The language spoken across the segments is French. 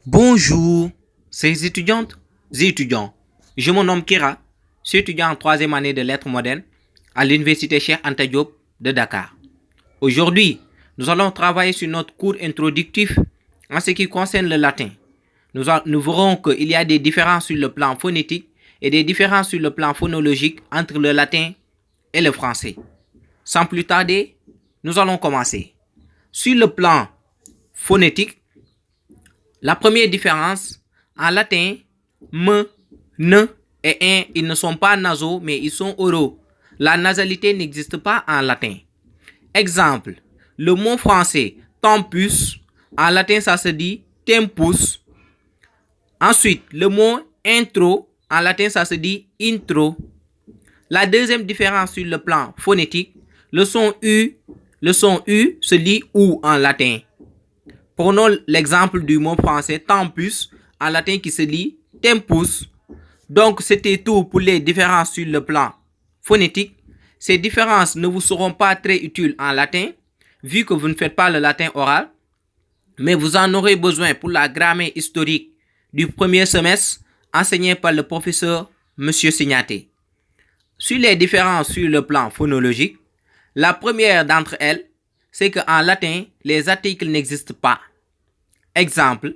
Bonjour, ces étudiantes et étudiants. Je me nomme Kira, je suis étudiant en troisième année de lettres modernes à l'université Cheikh Anta Diop de Dakar. Aujourd'hui, nous allons travailler sur notre cours introductif en ce qui concerne le latin. Nous verrons qu'il y a des différences sur le plan phonétique et des différences sur le plan phonologique entre le latin et le français. Sans plus tarder, nous allons commencer. Sur le plan phonétique, la première différence, en latin, m, n et un, ils ne sont pas nasaux, mais ils sont oraux. La nasalité n'existe pas en latin. Exemple, le mot français tempus, en latin ça se dit tempus. Ensuite, le mot intro, en latin ça se dit intro. La deuxième différence sur le plan phonétique, le son U se lit OU en latin. Prenons l'exemple du mot français tempus, en latin qui se lit tempus. Donc, c'était tout pour les différences sur le plan phonétique. Ces différences ne vous seront pas très utiles en latin, vu que vous ne faites pas le latin oral, mais vous en aurez besoin pour la grammaire historique du premier semestre, enseignée par le professeur M. Signaté. Sur les différences sur le plan phonologique, la première d'entre elles, c'est qu'en latin, les articles n'existent pas. Exemple,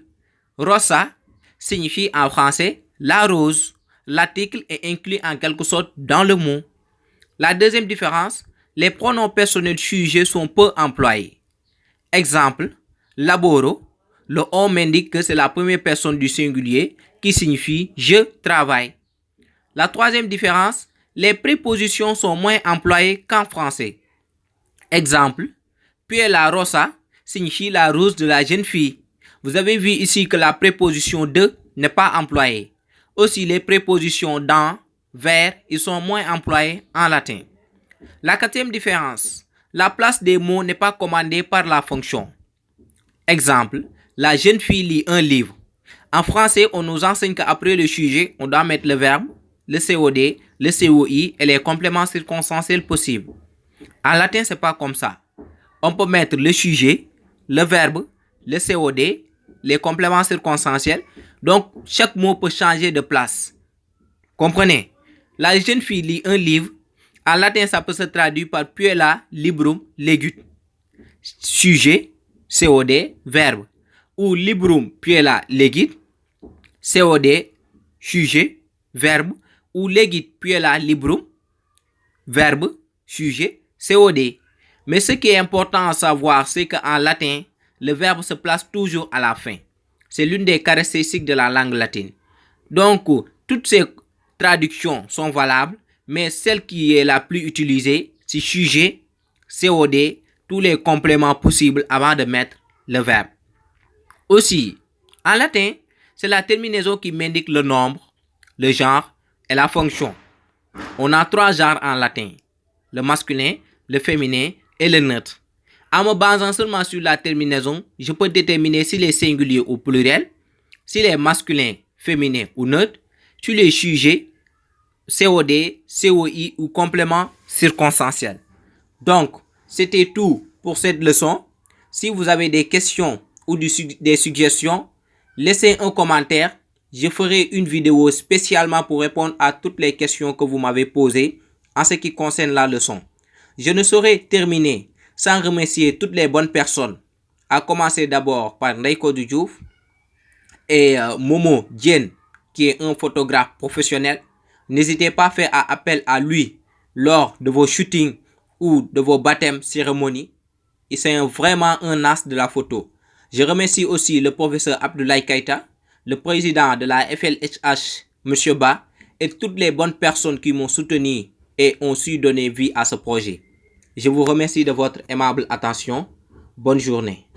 rosa signifie en français la rose. L'article est inclus en quelque sorte dans le mot. La deuxième différence, les pronoms personnels sujets sont peu employés. Exemple, laboro, le on indique que c'est la première personne du singulier qui signifie je travaille. La troisième différence, les prépositions sont moins employées qu'en français. Exemple, puis la rosa signifie la rose de la jeune fille. Vous avez vu ici que la préposition de n'est pas employée. Aussi, les prépositions dans, vers, ils sont moins employés en latin. La quatrième différence, la place des mots n'est pas commandée par la fonction. Exemple, la jeune fille lit un livre. En français, on nous enseigne qu'après le sujet, on doit mettre le verbe, le COD, le COI et les compléments circonstanciels possibles. En latin, c'est pas comme ça. On peut mettre le sujet, le verbe, le COD, les compléments circonstanciels. Donc, chaque mot peut changer de place. Comprenez? La jeune fille lit un livre. En latin, ça peut se traduire par puella librum legut. Sujet, COD, verbe. Ou librum puella legit, COD, sujet, verbe. Ou legit puella librum, verbe, sujet, COD. Mais ce qui est important à savoir, c'est qu'en latin, le verbe se place toujours à la fin. C'est l'une des caractéristiques de la langue latine. Donc, toutes ces traductions sont valables, mais celle qui est la plus utilisée, c'est sujet, COD, tous les compléments possibles avant de mettre le verbe. Aussi, en latin, c'est la terminaison qui m'indique le nombre, le genre et la fonction. On a trois genres en latin, le masculin, le féminin et le neutre. En me basant seulement sur la terminaison, je peux déterminer s'il est singulier ou pluriel, s'il est masculin, féminin ou neutre, sur les sujets, COD, COI ou complément circonstanciel. Donc, c'était tout pour cette leçon. Si vous avez des questions ou des suggestions, laissez un commentaire. Je ferai une vidéo spécialement pour répondre à toutes les questions que vous m'avez posées en ce qui concerne la leçon. Je ne saurais terminer sans remercier toutes les bonnes personnes, à commencer d'abord par Ndeyko Diouf et Momo Dien, qui est un photographe professionnel. N'hésitez pas à faire appel à lui lors de vos shootings ou de vos baptêmes cérémonies. Et c'est vraiment un as de la photo. Je remercie aussi le professeur Abdoulaye Keita, le président de la FLHH, M. Ba, et toutes les bonnes personnes qui m'ont soutenu et ont su donner vie à ce projet. Je vous remercie de votre aimable attention. Bonne journée.